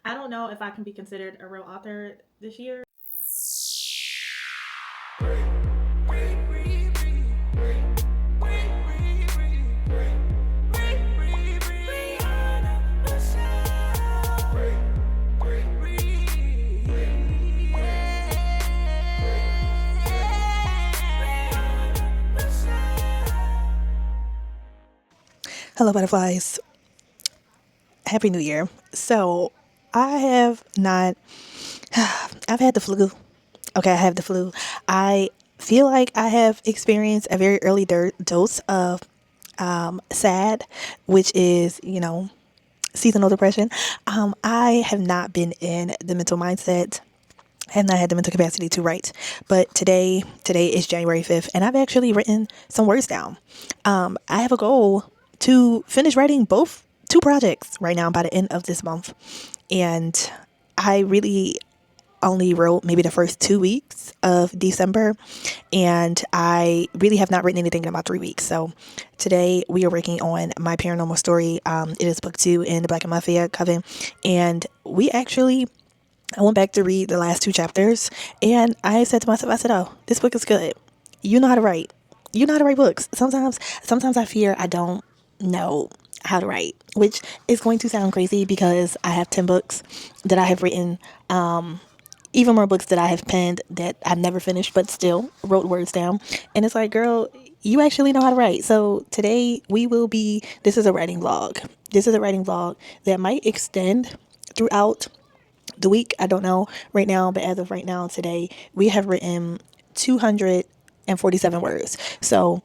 I don't know if I can be considered a real author this year. Hello, butterflies. Happy New Year. So, I have not, I've had the flu. Okay, I have the flu. I feel like I have experienced a very early dose of SAD, which is, seasonal depression. I have not been in the mental mindset, have not had the mental capacity to write. But today is January 5th, and I've actually written some words down. I have a goal to finish writing both two projects right now by the end of this month. And I really only wrote maybe the first 2 weeks of December, and I really have not written anything in about 3 weeks. So today we are working on my paranormal story. It is book 2 in the Black and Mafia Coven, and I went back to read the last two chapters, and I said to myself, I said, "Oh, this book is good. You know how to write. You know how to write books." Sometimes I fear I don't know how to write, which is going to sound crazy because I have 10 books that I have written, even more books that I have penned that I've never finished, but still wrote words down. And it's like, girl, you actually know how to write. So today this is a writing vlog. This is a writing vlog that might extend throughout the week. I don't know right now, but as of right now, today, we have written 247 words. So,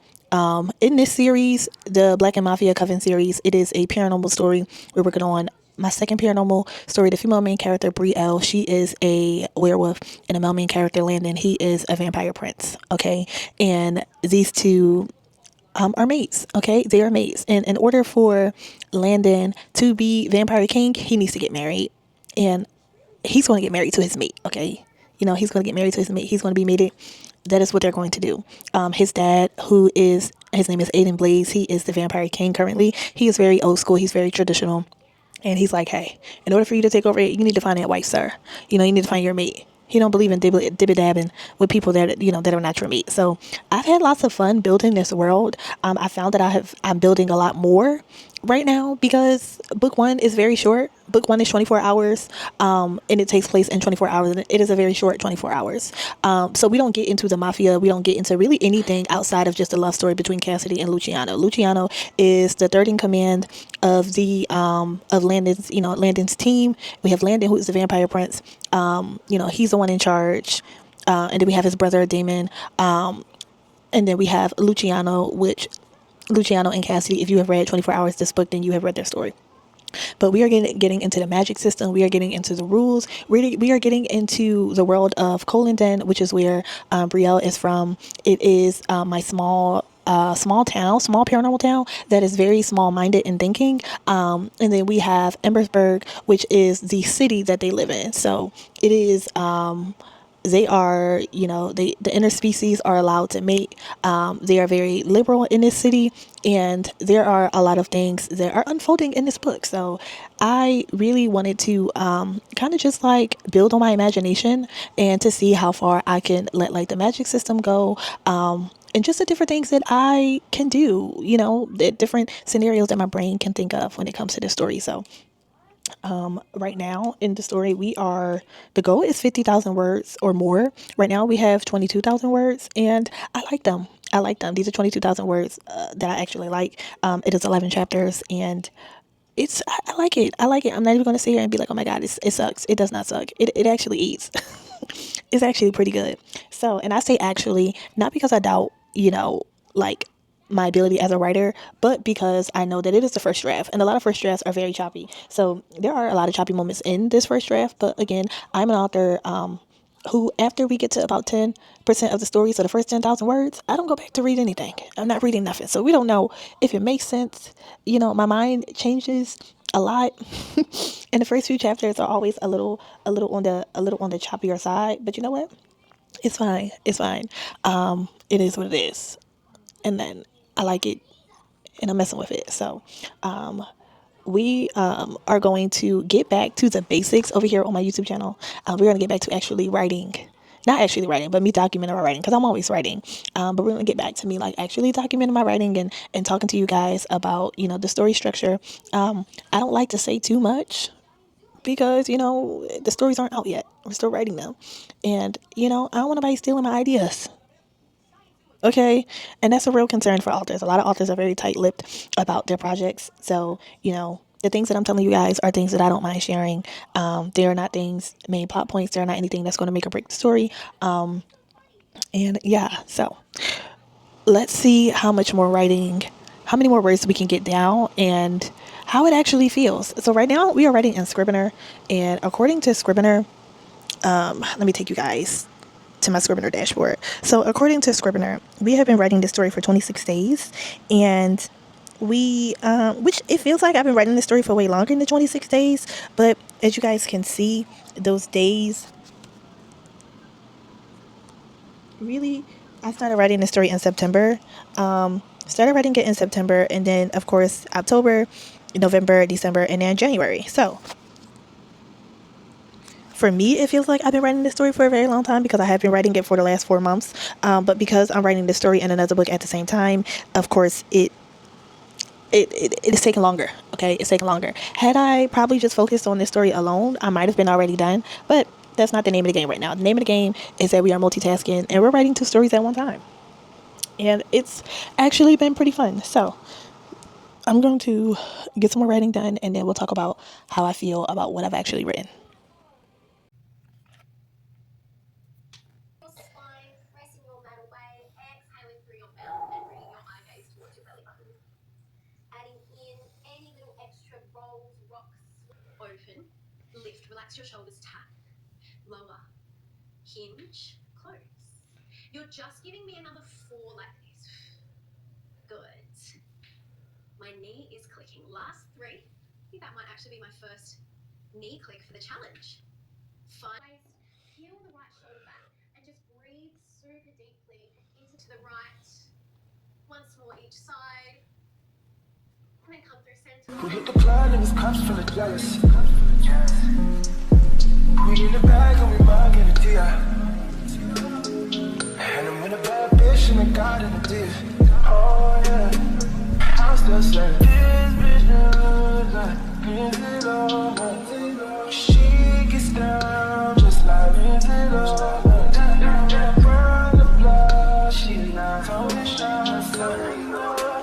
in this series, the Black and Mafia Coven series, it is a paranormal story. We're working on my second paranormal story. The female main character, Brielle, she is a werewolf, and the male main character, Landon, he is a vampire prince. Okay. And these two are mates. Okay, they are mates, and in order for Landon to be vampire king, he needs to get married, and he's going to get married to his mate. Okay, he's going to get married to his mate. He's going to be mated. That is what they're going to do. His dad, his name is Aiden Blaze. He is the vampire king currently. He is very old school. He's very traditional. And he's like, hey, in order for you to take over it, you need to find that wife, sir. You need to find your mate. He don't believe in dibby dabbing with people that are not your mate. So I've had lots of fun building this world. I found that I'm building a lot more right now because book 1 is very short. Book 1 is 24 hours, and it takes place in 24 hours. And it is a very short 24 hours. So we don't get into the mafia. We don't get into really anything outside of just a love story between Cassidy and Luciano. Luciano is the third in command of the of Landon's team. We have Landon, who is the vampire prince. He's the one in charge. And then we have his brother Damon. And then we have Luciano and Cassidy. If you have read 24 Hours this book, then you have read their story. But we are getting into the magic system. We are getting into the rules. We are getting into the world of Colenden, which is where Brielle is from. It is my small town, small paranormal town that is very small minded in thinking. And then we have Embersburg, which is the city that they live in. So it is they are, the interspecies are allowed to mate. They are very liberal in this city, and there are a lot of things that are unfolding in this book. So I really wanted to kind of just like build on my imagination and to see how far I can let like the magic system go. And just the different things that I can do, the different scenarios that my brain can think of when it comes to this story. So right now in the story, the goal is 50,000 words or more. Right now we have 22,000 words, and I like them. These are 22,000 words that I actually like. It is 11 chapters, and I like it. I'm not even going to sit here and be like, oh my God, it sucks. It does not suck. It actually eats. It's actually pretty good. So, and I say actually, not because I doubt, like my ability as a writer, but because I know that it is the first draft, and a lot of first drafts are very choppy. So there are a lot of choppy moments in this first draft. But again, I'm an author who, after we get to about 10% of the story, so the first 10,000 words, I don't go back to read anything. I'm not reading nothing. So we don't know if it makes sense. My mind changes a lot. And the first few chapters are always a little on the choppier side. But you know what? It's fine. It's fine. It is what it is. And then I like it, and I'm messing with it. So, we are going to get back to the basics over here on my YouTube channel. We're going to get back to actually writing. Not actually writing, but me documenting my writing, because I'm always writing. But we're going to get back to me like actually documenting my writing and talking to you guys about, the story structure. I don't like to say too much because, the stories aren't out yet. We're still writing them. And, I don't want nobody stealing my ideas. Okay. And that's a real concern for authors. A lot of authors are very tight lipped about their projects. So, the things that I'm telling you guys are things that I don't mind sharing. They are not things, main plot points. They're not anything that's going to make or break the story. And yeah, so let's see how many more words we can get down and how it actually feels. So right now we are writing in Scrivener, and according to Scrivener, let me take you guys to my Scrivener dashboard. So according to Scrivener, we have been writing this story for 26 days, and which it feels like I've been writing this story for way longer than 26 days, but as you guys can see, those days really, I started writing the story in September. Started writing it in September, and then of course October, November, December, and then January. So for me, it feels like I've been writing this story for a very long time because I have been writing it for the last 4 months. But because I'm writing this story and another book at the same time, of course it is taking longer. Okay, it's taking longer. Had I probably just focused on this story alone, I might have been already done. But that's not the name of the game right now. The name of the game is that we are multitasking and we're writing two stories at one time. And it's actually been pretty fun. So I'm going to get some more writing done, and then we'll talk about how I feel about what I've actually written. We hit the club and it's cops full of jealous. We in the bag and we mugging the deal. And I'm with a bad bitch and a god and a div. Oh yeah, I'm still saying this bitch knows like Lindsay Lohan. She gets down just like Lindsay Lohan. Run the block, she not Tony Shine.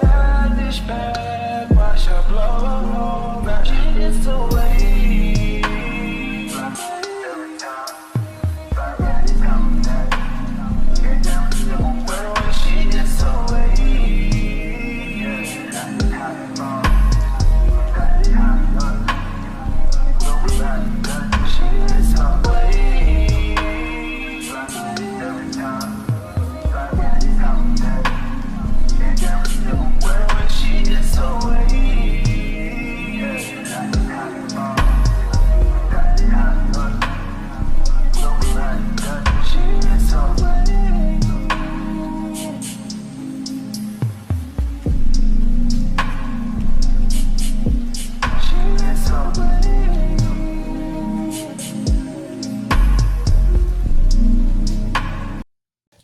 That dish bag, watch her blow. Now it's the way.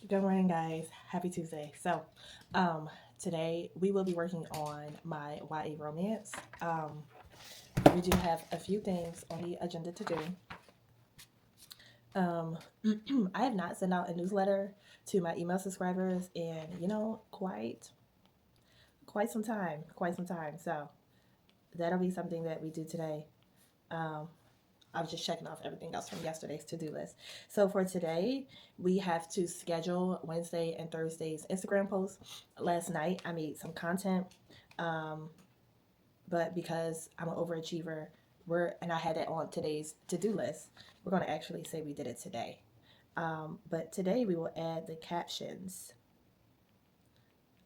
Good morning, guys. Happy Tuesday. So, today we will be working on my YA romance. We do have a few things on the agenda to do. I have not sent out a newsletter to my email subscribers in, quite some time. So that'll be something that we do today. Um, I was just checking off everything else from yesterday's to-do list. So for today, we have to schedule Wednesday and Thursday's Instagram posts. Last night, I made some content, but because I'm an overachiever, and I had it on today's to-do list, we're going to actually say we did it today. But today we will add the captions.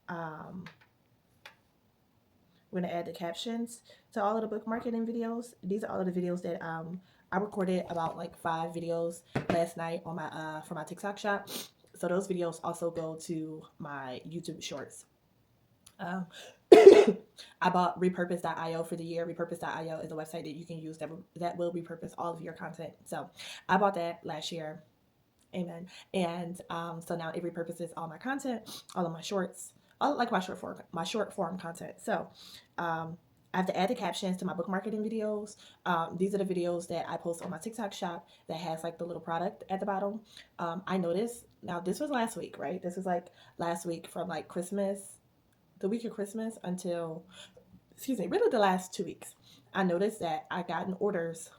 We're going to add the captions to all of the book marketing videos. These are all of the videos that I recorded about like 5 videos last night on my for my TikTok shop. So those videos also go to my YouTube shorts. I bought repurpose.io for the year. Repurpose.io is a website that you can use that will repurpose all of your content. So I bought that last year. Amen. And so now it repurposes all my content, all of my shorts, all like my short form content. So I have to add the captions to my book marketing videos. These are the videos that I post on my TikTok shop that has like the little product at the bottom. I noticed, now this was last week, right? This was like last week from like Christmas, the week of Christmas until, excuse me, really the last 2 weeks. I noticed that I gotten orders.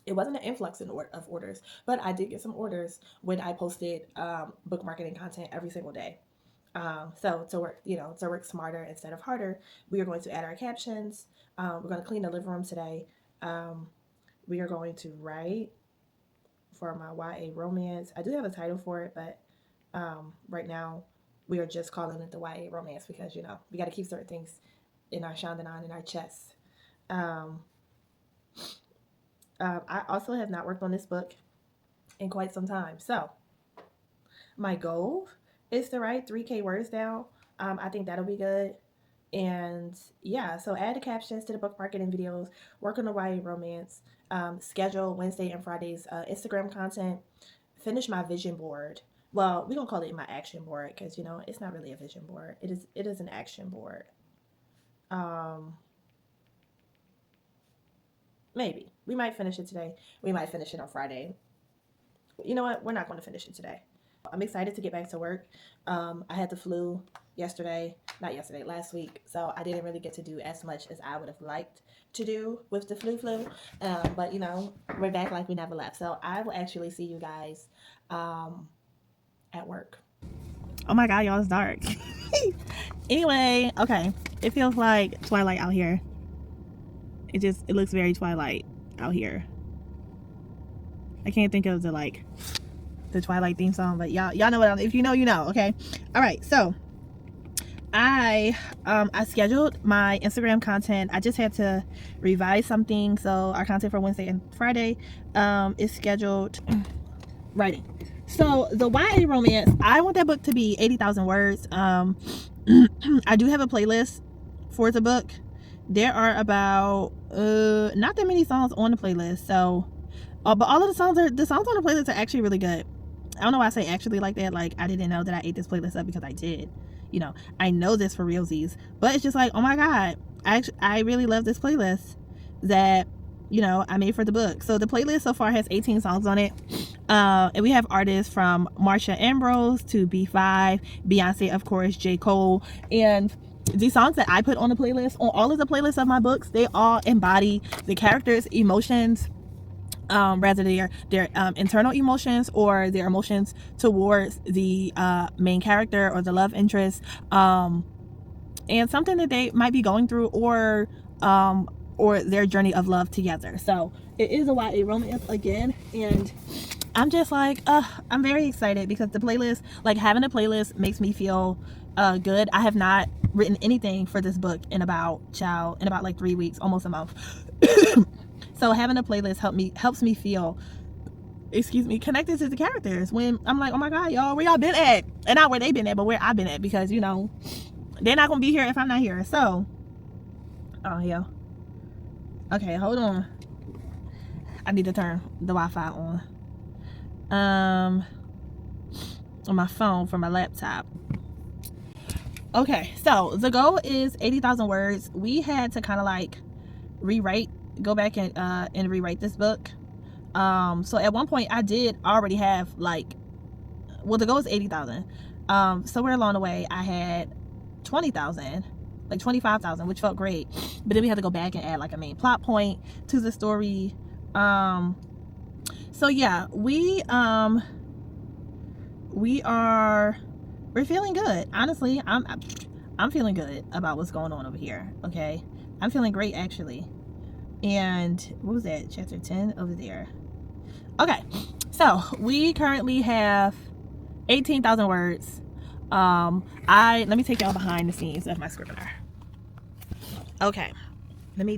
It wasn't an influx of orders, but I did get some orders when I posted book marketing content every single day. So to work, to work smarter instead of harder, we are going to add our captions. We're going to clean the living room today. We are going to write for my YA romance. I do have a title for it, but right now we are just calling it the YA romance because we got to keep certain things in our shandanan, in our chest. I also have not worked on this book in quite some time, so my goal is to write 3K words down. I think that'll be good. And yeah, so add the captions to the book marketing videos, work on the YA romance, schedule Wednesday and Fridays Instagram content, finish my vision board. Well, we're gonna call it my action board because it's not really a vision board. It is an action board. Maybe we might finish it today. We might finish it on Friday. You know what? We're not going to finish it today. I'm excited to get back to work. I had the flu last week. So I didn't really get to do as much as I would have liked to do with the flu. But we're back like we never left. So I will actually see you guys at work. Oh my God, y'all, it's dark. Anyway, okay. It feels like twilight out here. It looks very Twilight out here. I can't think of the Twilight theme song, but y'all know what if you know, you know, okay? All right, so I scheduled my Instagram content. I just had to revise something, so our content for Wednesday and Friday is scheduled. Writing. So the YA romance, I want that book to be 80,000 words. I do have a playlist for the book. There are about not that many songs on the playlist, so but all of the songs on the playlist are actually really good. I don't know why I say actually like that. Like, I didn't know that I ate this playlist up because I did. I know this for realsies, but it's just like, oh my God, I really love this playlist that I made for the book. So the playlist so far has 18 songs on it, and we have artists from Marsha Ambrose to B5, Beyonce, of course, J. Cole, and these songs that I put on the playlist, on all of the playlists of my books, they all embody the characters' emotions, rather their internal emotions or their emotions towards the main character or the love interest, and something that they might be going through, or their journey of love together. So it is a YA romance again, and I'm just like, I'm very excited because the playlist, like having a playlist makes me feel good. I have not written anything for this book in about like 3 weeks, almost a month. So having a playlist helps me feel, connected to the characters when I'm like, oh my God, y'all, where y'all been at? And not where they been at, but where I've been at, because they're not gonna be here if I'm not here. So yeah. Okay, hold on. I need to turn the Wi-Fi on my phone from my laptop. Okay, so the goal is 80,000 words. We had to kind of like go back and rewrite this book. So at one point I did already have the goal is 80,000. Somewhere along the way I had 20,000, like 25,000, which felt great. But then we had to go back and add like a main plot point to the story. So yeah, we're feeling good. Honestly, I'm feeling good about what's going on over here. Okay, I'm feeling great actually. And what was that? Chapter 10 over there. Okay, so we currently have 18,000 words. Let me take y'all behind the scenes of my scrivener. Okay, let me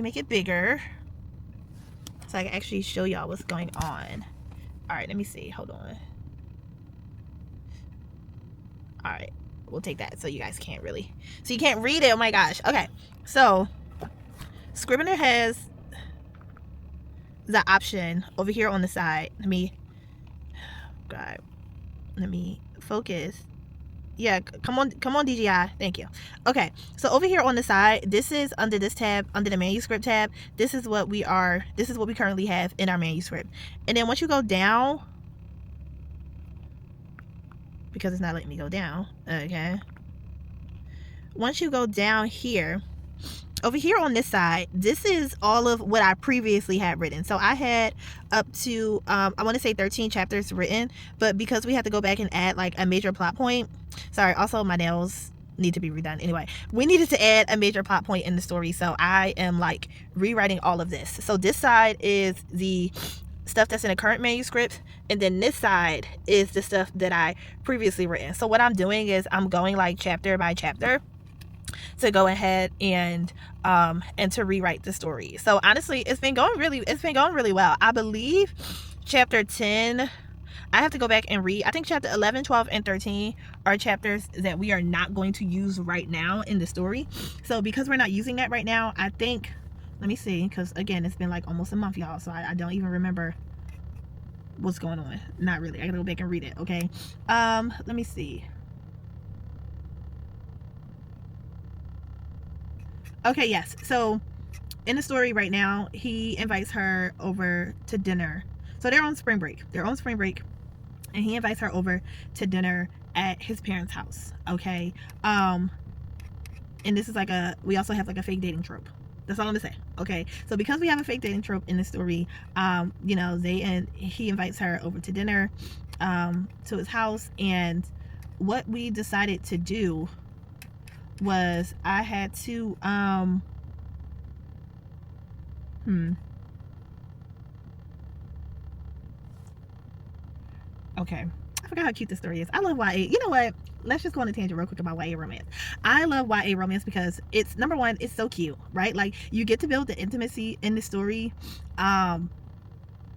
make it bigger so I can actually show y'all what's going on. All right, let me see. Hold on. All right, we'll take that. So you guys can't really, so you can't read it. Oh my gosh. Okay, so Scrivener has the option over here on the side. Let me focus. Yeah, come on DJI. Thank you. Okay, so over here on the side, this is under this tab, under the manuscript tab. This is what we currently have in our manuscript. And then once you go down, because it's not letting me go down, okay, once you go down here, over here on this side, this is all of what I previously had written. So I had up to I want to say 13 chapters written, but because we had to go back and add like a major plot point, sorry, also my nails need to be redone. Anyway, we needed to add a major plot point in the story, so I am like rewriting all of this. So this side is the stuff that's in the current manuscript, and then this side is the stuff that I previously written. So what I'm doing is I'm going like chapter by chapter to go ahead and to rewrite the story. So honestly, it's been going really well. I believe chapter 10, I have to go back and read. I think chapter 11, 12, and 13 are chapters that we are not going to use right now in the story. So because we're not using that right now, I think, let me see, because again, it's been like almost a month, y'all, so I don't even remember what's going on. Not really. I gotta go back and read it. Okay, let me see. Okay, yes, so in the story right now, he invites her over to dinner. So they're on spring break, and he invites her over to dinner at his parents' house. Okay, and this is like we also have like a fake dating trope. That's all I'm gonna say. Okay, so because we have a fake dating trope in the story, you know, he invites her over to dinner to his house, and what we decided to do was I had to okay, I forgot how cute this story is. I love YA. You know what? Let's just go on a tangent real quick about YA romance. I love YA romance because it's, number one, it's so cute, right? Like, you get to build the intimacy in the story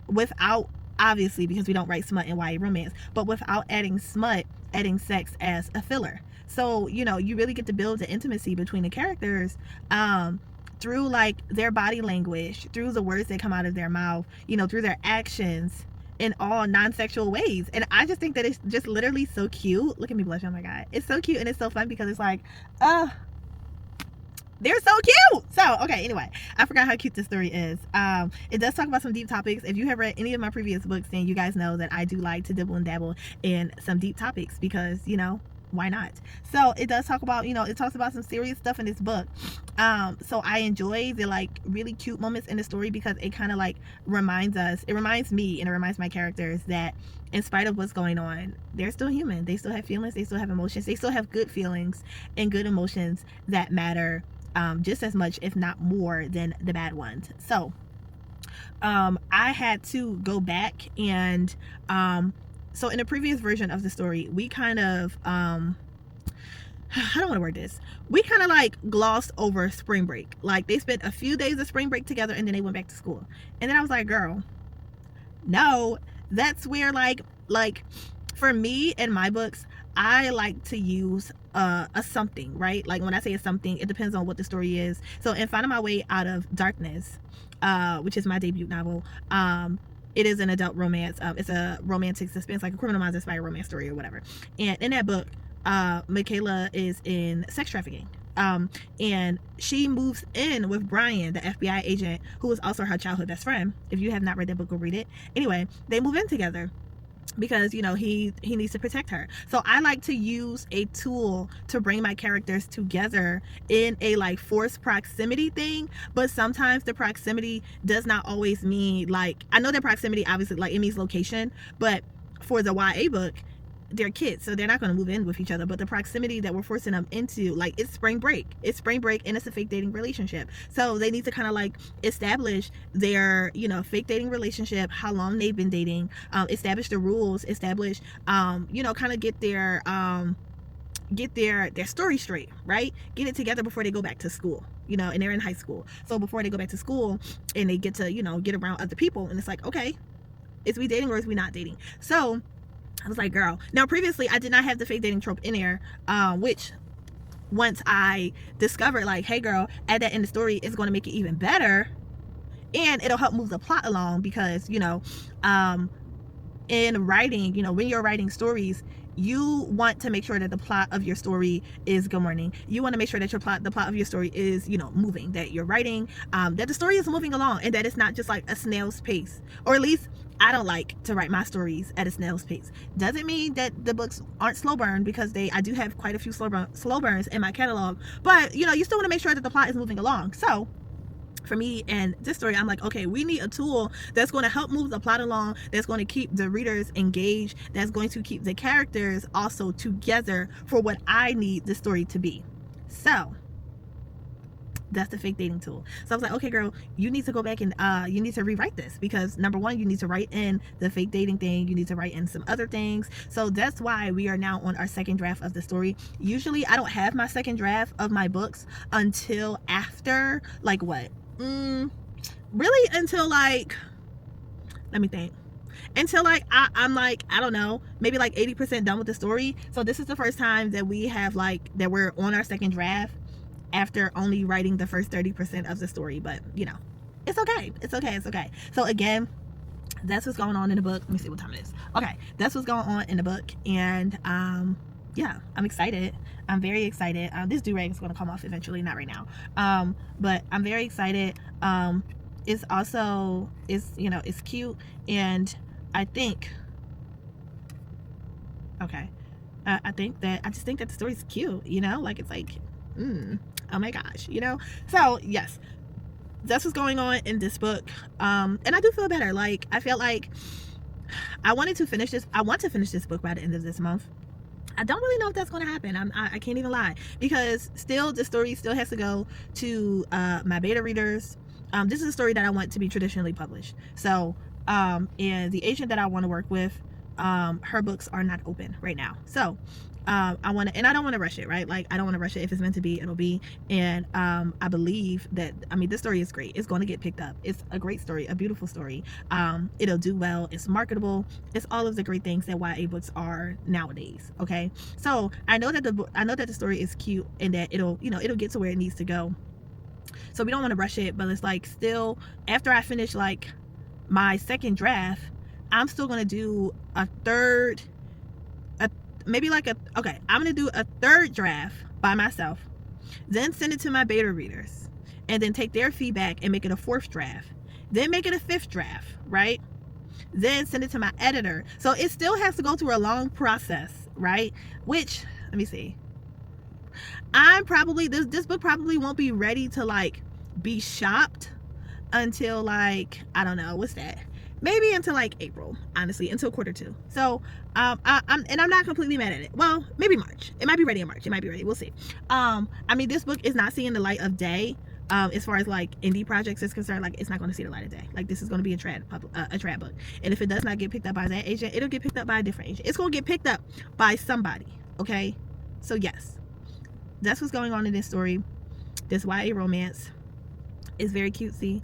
without, obviously, because we don't write smut in YA romance, but without adding sex as a filler. So, you know, you really get to build the intimacy between the characters through like their body language, through the words that come out of their mouth, you know, through their actions, in all non-sexual ways. And I just think that it's just literally so cute. Look at me blush. Oh my god, it's so cute, and it's so fun because it's like they're so cute. So okay, anyway, I forgot how cute this story is. It does talk about some deep topics. If you have read any of my previous books, then you guys know that I do like to dibble and dabble in some deep topics because, you know, why not? So it does talk about, you know, it talks about some serious stuff in this book. So I enjoy the like really cute moments in the story because it kind of like reminds me and it reminds my characters that in spite of what's going on, they're still human. They still have feelings, they still have emotions, they still have good feelings and good emotions that matter just as much, if not more, than the bad ones. So I had to go back and so in the previous version of the story, we kind of I don't want to word this. We kind of like glossed over spring break. Like, they spent a few days of spring break together and then they went back to school. And then I was like, girl, no, that's where like for me in my books, I like to use a something, right? Like, when I say a something, it depends on what the story is. So in Finding My Way Out of Darkness, which is my debut novel, it is an adult romance. It's a romantic suspense, like a Criminal Minds inspired romance story or whatever. And in that book, Michaela is in sex trafficking. And she moves in with Brian, the FBI agent, who is also her childhood best friend. If you have not read that book, go read it. Anyway, they move in together because, you know, he needs to protect her. So I like to use a tool to bring my characters together in a like forced proximity thing, but sometimes the proximity does not always mean, like, I know that proximity obviously like it means location, but for the YA book, they're kids, so they're not going to move in with each other. But the proximity that we're forcing them into, like, it's spring break and it's a fake dating relationship, so they need to kind of like establish their, you know, fake dating relationship, how long they've been dating, establish the rules, establish you know, kind of get their story straight, right? Get it together before they go back to school, you know, and they're in high school. So before they go back to school and they get to, you know, get around other people, and it's like, okay, is we dating or is we not dating? So I was like, girl. Now, previously, I did not have the fake dating trope in there, which once I discovered, like, hey, girl, add that in the story, it's going to make it even better. And it'll help move the plot along because, in writing, when you're writing stories, you want to make sure that the plot of your story is good morning. You want to make sure that the plot of your story is, moving, that you're writing, that the story is moving along and that it's not just like a snail's pace, or at least I don't like to write my stories at a snail's pace. Doesn't mean that the books aren't slow burn, because I do have quite a few slow burns in my catalog, but you still want to make sure that the plot is moving along. So for me and this story, I'm like, okay, we need a tool that's going to help move the plot along, that's going to keep the readers engaged, that's going to keep the characters also together for what I need the story to be. So that's the fake dating tool. So I was like, okay, girl, you need to go back and you need to rewrite this, because number one, you need to write in the fake dating thing, you need to write in some other things. So that's why we are now on our second draft of the story. Usually I don't have my second draft of my books until after, like, what? Really until like, let me think, until like I'm like, I don't know, maybe like 80% done with the story. So this is the first time that we have that we're on our second draft after only writing the first 30% of the story. But it's okay. So again, that's what's going on in the book. Let me see what time it is. Okay, that's what's going on in the book. And yeah, I'm excited. I'm very excited. This do-rag is going to come off eventually, not right now. But I'm very excited. It's also, it's cute. And I think, okay, I just think that the story's cute, like, it's like, oh my gosh, So yes, that's what's going on in this book. And I do feel better. Like, I felt like I want to finish this book by the end of this month. I don't really know if that's going to happen. I can't even lie, because still the story still has to go to my beta readers. This is a story that I want to be traditionally published. So and the agent that I want to work with, her books are not open right now. So I don't want to rush it, right? Like, I don't want to rush it. If it's meant to be, it'll be. And I believe that, this story is great. It's going to get picked up. It's a great story, a beautiful story. It'll do well. It's marketable. It's all of the great things that YA books are nowadays. Okay, so I know that the story is cute, and that it'll get to where it needs to go. So we don't want to rush it, but it's like, still, after I finish like my second draft, I'm still going to do a third. I'm gonna do a third draft by myself, then send it to my beta readers, and then take their feedback and make it a fourth draft, then make it a fifth draft, right? Then send it to my editor. So it still has to go through a long process, right? Which, let me see, I'm probably, this book probably won't be ready to like be shopped until like, I don't know, what's that? Maybe until like April, honestly, until Q2. So I'm not completely mad at it. Well, maybe March. It might be ready in March. It might be ready. We'll see. This book is not seeing the light of day. As far as like indie projects is concerned, like, it's not going to see the light of day. Like, this is going to be a trad book, and if it does not get picked up by that agent, it'll get picked up by a different agent. It's going to get picked up by somebody. Okay, so yes, that's what's going on in this story. This YA romance. It's very cutesy.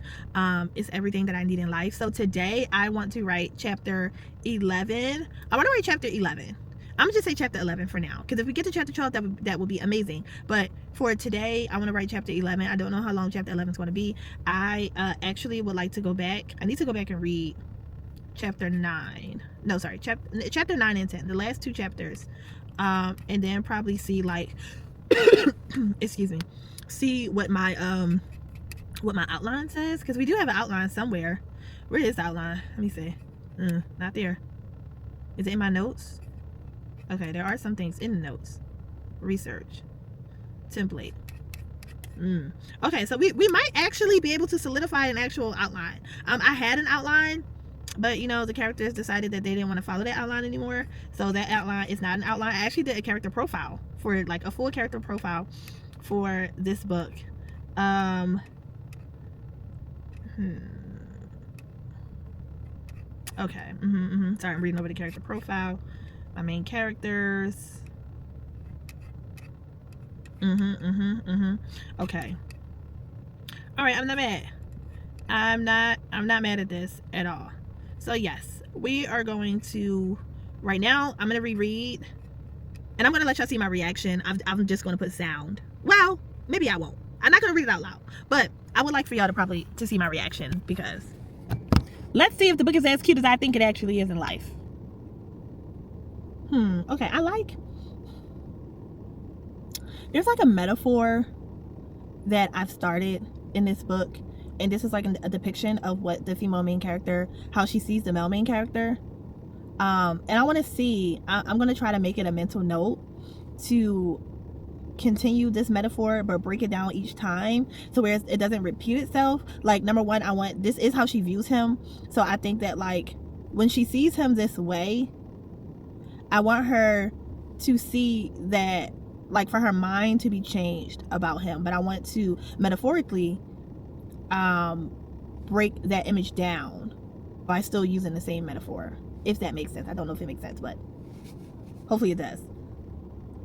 It's everything that I need in life. So today I want to write chapter 11. I want to write chapter 11. I'm gonna just say chapter 11 for now, because if we get to chapter 12, that would be amazing. But for today, I want to write chapter 11. I don't know how long chapter 11 is going to be. I actually would like to go back. I need to go back and read chapter 9. No, sorry, chapter 9 and 10, the last two chapters, and then probably see like excuse me, see what my outline says, because we do have an outline somewhere. Where is the outline? Let me see. Not there. Is it in my notes? Okay, there are some things in the notes. Research. Template. Okay, so we might actually be able to solidify an actual outline. I had an outline, but the characters decided that they didn't want to follow that outline anymore. So that outline is not an outline. I actually did a character profile for like a full character profile for this book. Okay. Sorry, I'm reading over the character profile. My main characters. Okay. All right, I'm not mad. I'm not mad at this at all. So yes, we are going to right now I'm gonna reread, and I'm gonna let y'all see my reaction. I'm just gonna put sound. Well, maybe I won't. I'm not gonna read it out loud, but I would like for y'all to probably to see my reaction, because let's see if the book is as cute as I think it actually is in life. Okay, there's like a metaphor that I've started in this book, and this is like a depiction of what the female main character, how she sees the male main character. And I want to see, I'm going to try to make it a mental note to continue this metaphor, but break it down each time so where it doesn't repeat itself. Like, number one, this is how she views him. So I think that, like, when she sees him this way, I want her to see that, like, for her mind to be changed about him. But I want to metaphorically break that image down by still using the same metaphor, if that makes sense. I don't know if it makes sense, but hopefully it does.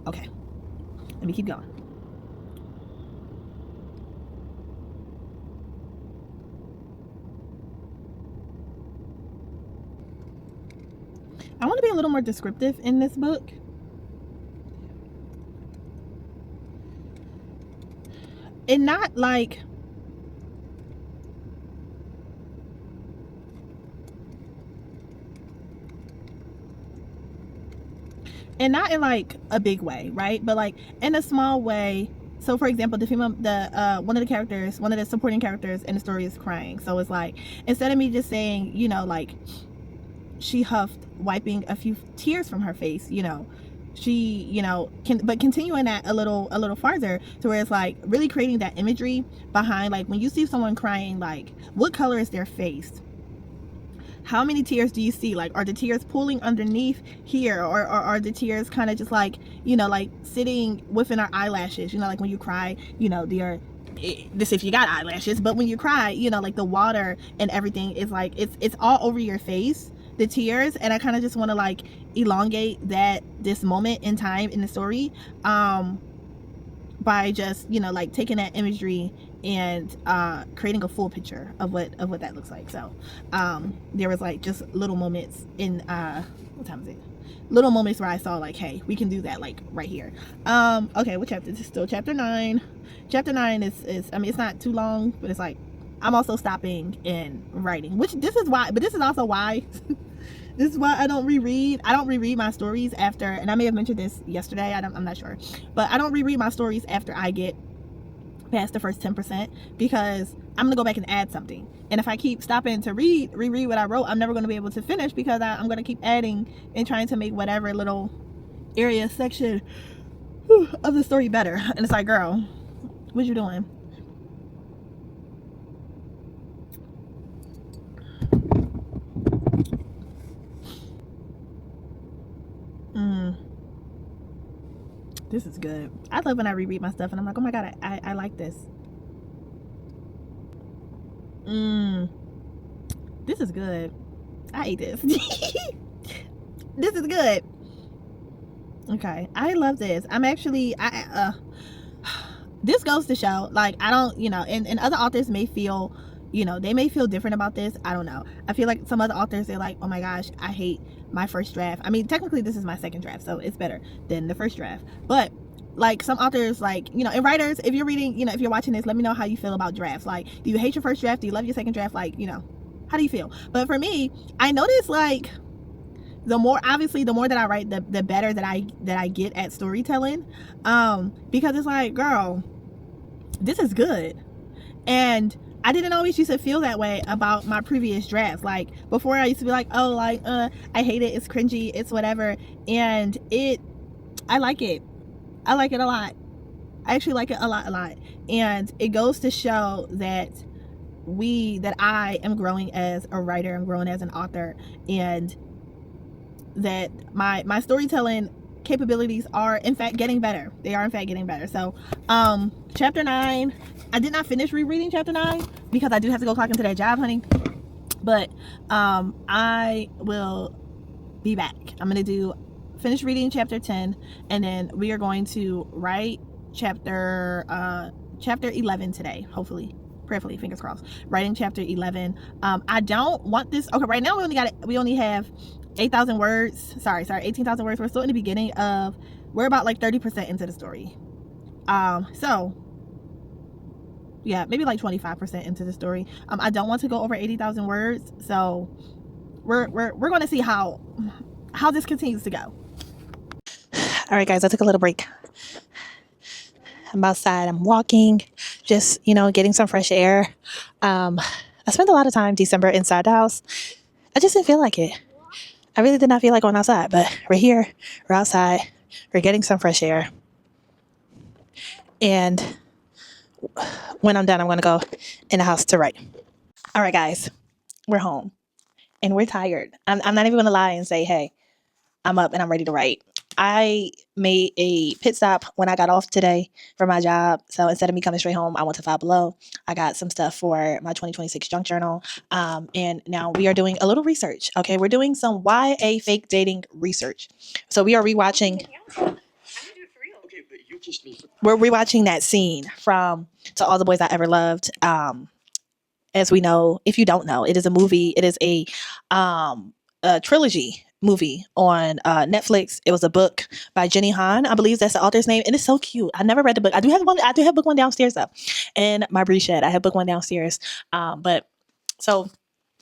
Okay, let me keep going. I want to be a little more descriptive in this book. And not like, and not in like a big way, right? But like in a small way. So for example, one of the supporting characters in the story is crying. So it's like, instead of me just saying, you know, like, she huffed, wiping a few tears from her face, you know, she, you know, but continuing that a little farther to where it's like really creating that imagery behind, like, when you see someone crying, like, what color is their face? How many tears do you see? Like, are the tears pooling underneath here, or are the tears kind of just like, you know, like sitting within our eyelashes? You know, like when you cry, you know, this if you got eyelashes, but when you cry, you know, like the water and everything is like, it's all over your face, the tears. And I kind of just want to like elongate this moment in time in the story by just, you know, like taking that imagery and creating a full picture of what that looks like. So there was like just little moments in what time is it? Little moments where I saw like, hey, we can do that, like right here. Okay, what chapter? This is still chapter 9. Chapter 9 is I mean, it's not too long, but it's like I'm also stopping and writing, which this is also why this is why I don't reread my stories after, and I may have mentioned this yesterday, I'm not sure, but I don't reread my stories after I get past the first 10%, because I'm gonna go back and add something. And if I keep stopping to reread what I wrote, I'm never gonna be able to finish, because I'm gonna keep adding and trying to make whatever little area, section of the story better. And it's like, girl, what you doing? This is good. I love when I reread my stuff and I'm like, oh my god, I like this. This is good. I ate this. This is good. Okay, I love this. I'm actually this goes to show, like, I don't, you know, and other authors may feel, you know, they may feel different about this. I don't know. I feel like some other authors, they're like, oh my gosh, I hate my first draft. I mean, technically this is my second draft, so it's better than the first draft. But like some authors, like, you know, and writers, if you're reading, you know, if you're watching this, let me know how you feel about drafts. Like, do you hate your first draft? Do you love your second draft? Like, you know, how do you feel? But for me, I notice, like, the more that I write, the better that I get at storytelling, because it's like, girl, this is good. And I didn't always used to feel that way about my previous drafts. Like, before, I used to be like, oh, like, I hate it, it's cringy, it's whatever. And I like it a lot. I actually like it a lot. And it goes to show that I am growing as a writer, I'm growing as an author, and that my storytelling capabilities are in fact getting better. They are in fact getting better. So chapter 9, I did not finish rereading chapter 9 because I do have to go clock into that job, honey. But I will be back. I'm gonna finish reading chapter 10, and then we are going to write chapter 11 today, hopefully, prayerfully, fingers crossed. Writing chapter 11. I don't want this. Okay, right now we only have 8,000 words. Sorry, 18,000 words. We're still in the beginning of, we're about like 30% into the story. So yeah, maybe like 25% into the story. I don't want to go over 80,000 words, so we're going to see how this continues to go. All right, guys, I took a little break. I'm outside, I'm walking, just, getting some fresh air. I spent a lot of time December inside the house. I just didn't feel like it. I really did not feel like going outside, but we're here, we're outside, we're getting some fresh air. And when I'm done, I'm going to go in the house to write. All right, guys, we're home and we're tired. I'm not even going to lie and say, hey, I'm up and I'm ready to write. I made a pit stop when I got off today for my job. So instead of me coming straight home, I went to Five Below. I got some stuff for my 2026 junk journal. And now we are doing a little research. Okay, we're doing some YA fake dating research. So we are rewatching. We're rewatching that scene from To All the Boys I Ever Loved. As we know, if you don't know, it is a movie. It is a trilogy movie on Netflix. It was a book by Jenny Han, I believe that's the author's name, and it's so cute. I never read the book. I do have one. I do have book one downstairs though, in my breeze shed. I have book one downstairs. But so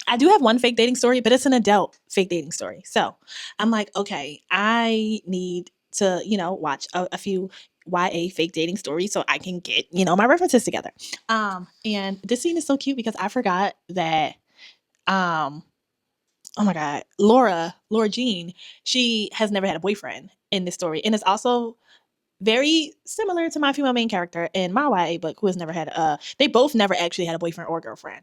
I do have one fake dating story, but it's an adult fake dating story. So I'm like, okay, I need to, watch a few YA fake dating stories so I can get, my references together. And this scene is so cute because I forgot that, oh my God, Laura Jean, she has never had a boyfriend in this story. And it's also very similar to my female main character in my YA book, who has never had they both never actually had a boyfriend or girlfriend.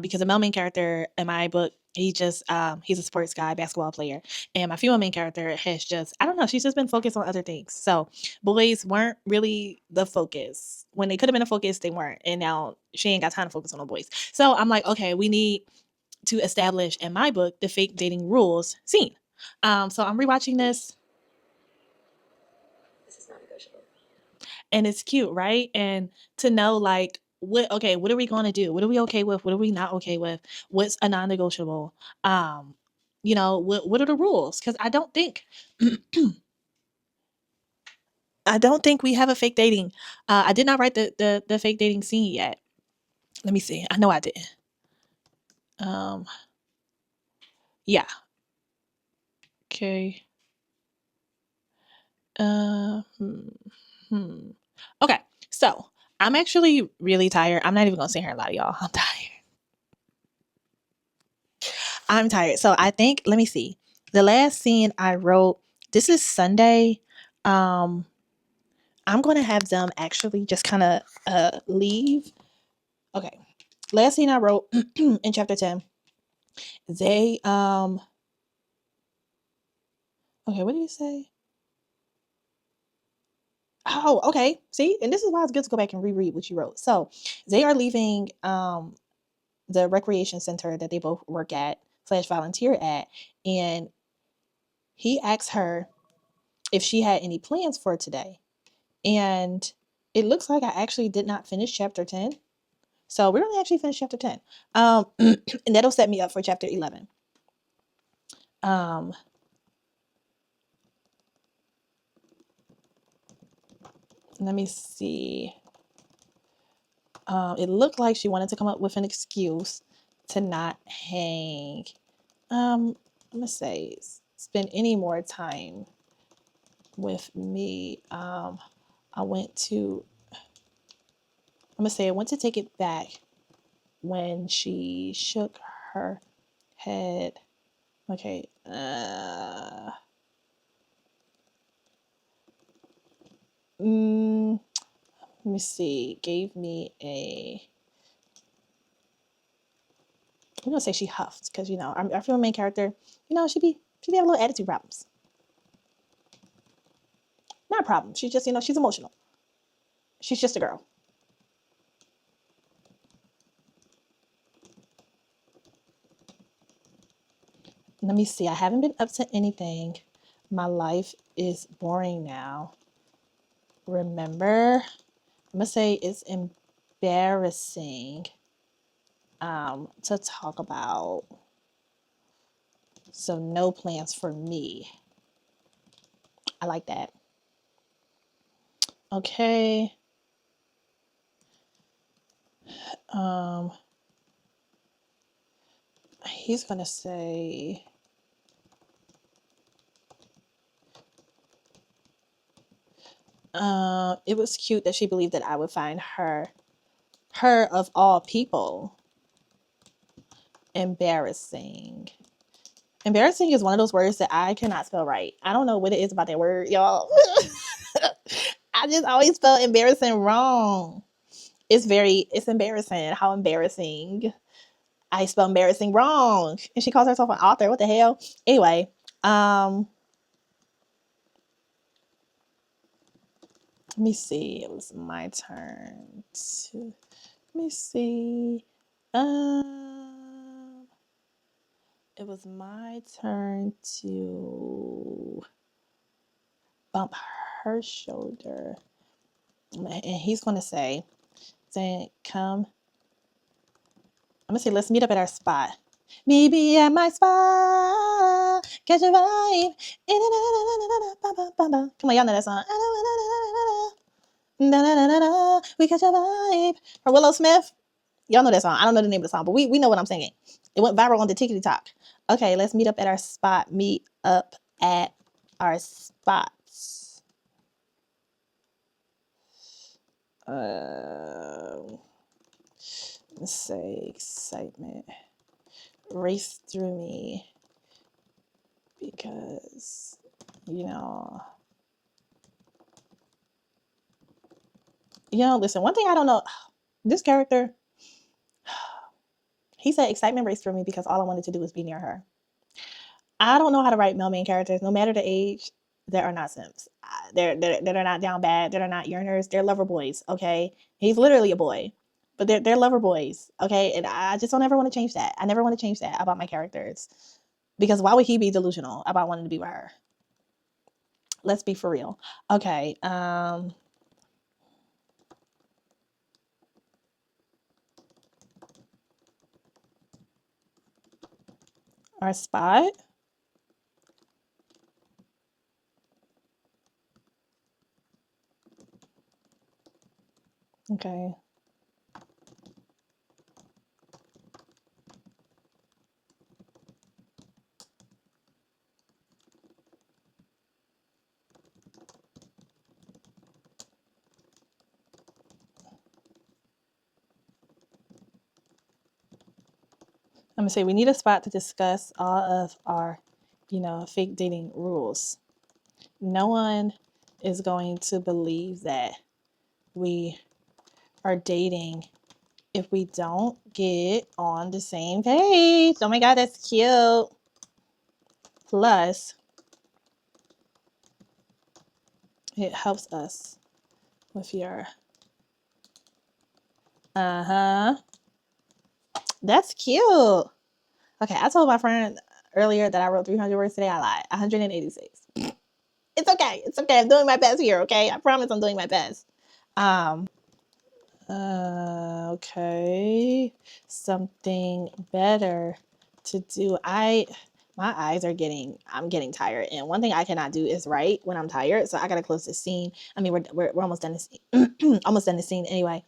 Because the male main character in my book, he just he's a sports guy, basketball player, and my female main character has just, I don't know, she's just been focused on other things. So boys weren't really the focus. When they could have been a focus, they weren't, and now she ain't got time to focus on the boys. So I'm like, okay, we need to establish in my book the fake dating rules scene. So I'm rewatching this. And it's cute, right? And to know like what are we going to do? What are we okay with? What are we not okay with? What's a non-negotiable? What are the rules? Because I don't think we have a fake dating. I did not write the fake dating scene yet. Let me see. I know I did. Yeah. Okay. Okay. So I'm actually really tired. I'm not even gonna sit here and lie to y'all. I'm tired. So I think, let me see. The last scene I wrote, this is Sunday. I'm going to have them actually just kind of leave. Okay. Last scene I wrote in chapter 10. They, okay, what did he say? Oh, okay. See, and this is why it's good to go back and reread what you wrote. So they are leaving the recreation center that they both work at / volunteer at. And he asked her if she had any plans for today. And it looks like I actually did not finish chapter 10. So we're going to actually finish chapter 10. And that'll set me up for chapter 11. Let me see. It looked like she wanted to come up with an excuse to not hang. I'm going to say spend any more time with me. I went to take it back when she shook her head. Okay. Let me see. Gave me a. I'm gonna say she huffed because our female main character, she be having little attitude problems. Not a problem. She's just she's emotional. She's just a girl. Let me see. I haven't been up to anything. My life is boring now. Remember, I'm gonna say it's embarrassing to talk about So no plans for me. I like that. Okay. He's gonna say, it was cute that she believed that I would find her of all people, embarrassing. Embarrassing is one of those words that I cannot spell right. I don't know what it is about that word, y'all. I just always spell embarrassing wrong. It's embarrassing. How embarrassing. I spell embarrassing wrong. And she calls herself an author. What the hell? Anyway, let me see. It was my turn to, let me see. It was my turn to bump her shoulder. And he's going to say, come. I'm going to say, let's meet up at our spot. Maybe at my spot. Catch a vibe. Come on, y'all know that song. We catch a vibe. Or Willow Smith. Y'all know that song. I don't know the name of the song, but we know what I'm singing. It went viral on the TikTok. Okay, let's meet up at our spot. Meet up at our spots. Let's say excitement race through me because, listen, one thing I don't know, this character, he said excitement raced through me because all I wanted to do was be near her. I don't know how to write male main characters, no matter the age. They are not simps. They're not down bad. They're not yearners. They're lover boys. Okay, he's literally a boy, but they're lover boys. Okay, and I just don't ever want to change that. I never want to change that about my characters, because why would he be delusional about wanting to be with her? Let's be for real. Okay. Our spot. Okay. I'm gonna say we need a spot to discuss all of our, fake dating rules. No one is going to believe that we are dating if we don't get on the same page. Oh my God, that's cute. Plus, it helps us with your, that's cute. Okay, I told my friend earlier that I wrote 300 words today. I lied. 186. It's okay. It's okay. I'm doing my best here, okay? I promise I'm doing my best. Okay. Something better to do. I'm getting tired. And one thing I cannot do is write when I'm tired. So I gotta close this scene. I mean, we're almost done this scene. Almost done the scene anyway.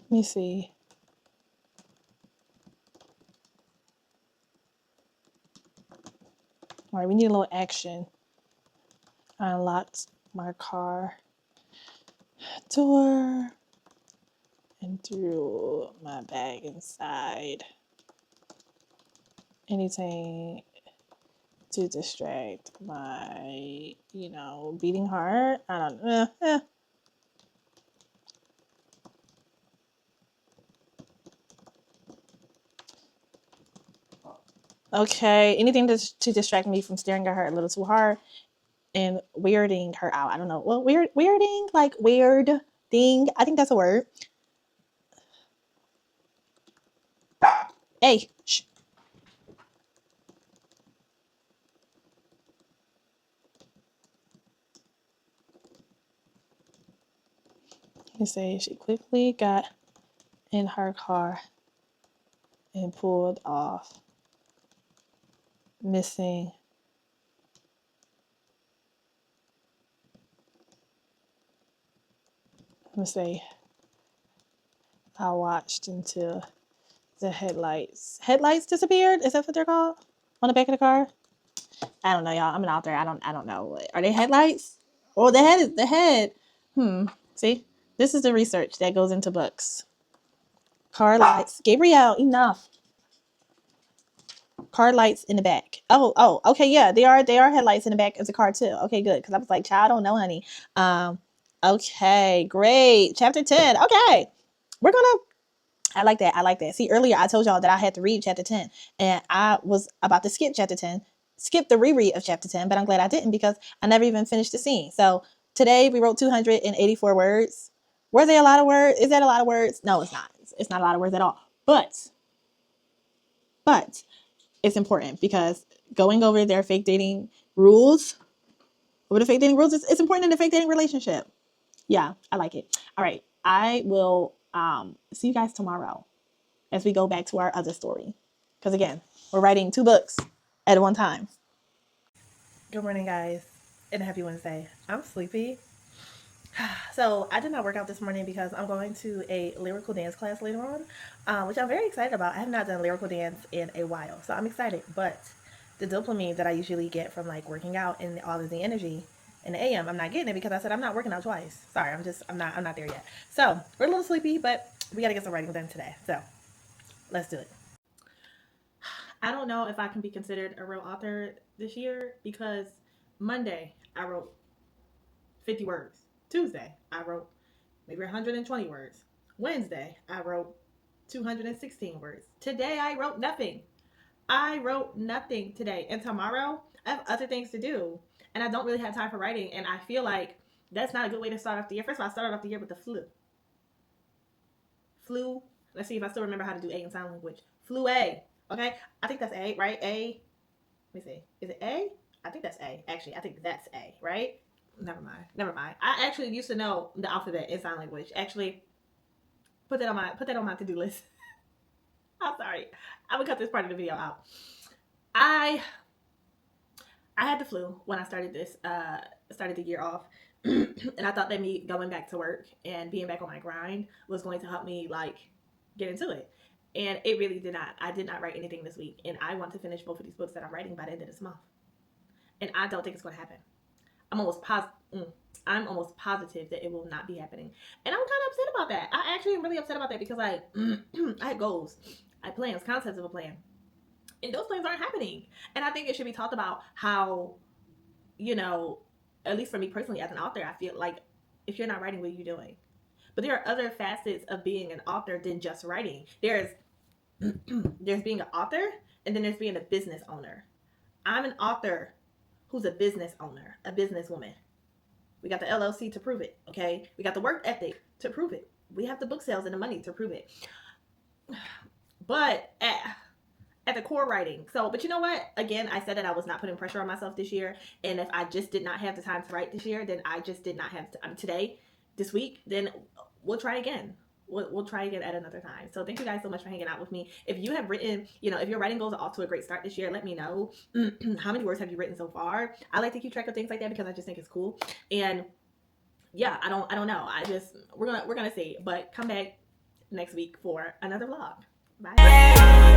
Let me see. All right, we need a little action. I unlocked my car door and threw my bag inside. Anything to distract my, beating heart. I don't know. Okay, anything to distract me from staring at her a little too hard. and weirding her out. I don't know. Well, weirding, like weird thing. I think that's a word. Hey, shh. Let me say she quickly got in her car and pulled off, missing. Let me say I watched until the headlights disappeared. Is that what they're called on the back of the car? I don't know, y'all. I'm an author. I don't know. Are they headlights? Oh, the head is the head. See, this is the research that goes into books. Car lights. Gabrielle, enough. Car lights in the back. Oh, okay, yeah, they are headlights in the back of the car too. Okay, good. Because I was like, child, I don't know, honey. Okay, great. Chapter 10. Okay, we're gonna. I like that. See, earlier I told y'all that I had to read chapter 10, and I was about to skip chapter 10, skip the reread of chapter 10, but I'm glad I didn't because I never even finished the scene. So today we wrote 284 words. Were they a lot of words? Is that a lot of words? No, it's not. It's not a lot of words at all. But it's important because going over their fake dating rules, it's important in a fake dating relationship. Yeah, I like it. All right, I will see you guys tomorrow as we go back to our other story. Because again, we're writing 2 books at one time. Good morning, guys, and happy Wednesday. I'm sleepy. So I did not work out this morning because I'm going to a lyrical dance class later on, which I'm very excited about. I have not done lyrical dance in a while, so I'm excited. But the dopamine that I usually get from like working out and all of the energy in the AM, I'm not getting it because I said I'm not working out twice. Sorry, I'm not there yet. So we're a little sleepy, but we got to get some writing done today. So let's do it. I don't know if I can be considered a real author this year because Monday I wrote 50 words. Tuesday I wrote maybe 120 words. Wednesday I wrote 216 words. Today I wrote nothing. I wrote nothing today. And tomorrow I have other things to do. And I don't really have time for writing. And I feel like that's not a good way to start off the year. First of all, I started off the year with the flu. Flu. Let's see if I still remember how to do A in sign language. Flu A. Okay? I think that's A, right? A. Let me see. Is it A? I think that's A. Actually, I think that's A, right? Never mind. I actually used to know the alphabet in sign language. Actually, put that on my to-do list. I'm sorry. I'm gonna cut this part of the video out. I had the flu when I started the year off. And I thought that me going back to work and being back on my grind was going to help me like get into it. And it really did not. I did not write anything this week. And I want to finish both of these books that I'm writing by the end of this month. And I don't think it's going to happen. I'm almost positive that it will not be happening. And I'm kind of upset about that. I actually am really upset about that because I had goals. I had plans, concepts of a plan. And those plans aren't happening. And I think it should be talked about how, at least for me personally as an author, I feel like if you're not writing, what are you doing? But there are other facets of being an author than just writing. There's being an author, and then there's being a business owner. I'm an author who's a business owner, a businesswoman. We got the LLC to prove it, okay? We got the work ethic to prove it. We have the book sales and the money to prove it. But at the core writing. But you know what? Again, I said that I was not putting pressure on myself this year. And if I just did not have the time to write this year, then I just did not have this week, then we'll try again. We'll try again at another time. So thank you guys so much for hanging out with me. If you have written, if your writing goals are off to a great start this year, let me know. How many words have you written so far? I like to keep track of things like that because I just think it's cool. And yeah, I don't know. We're gonna see. But come back next week for another vlog. Bye.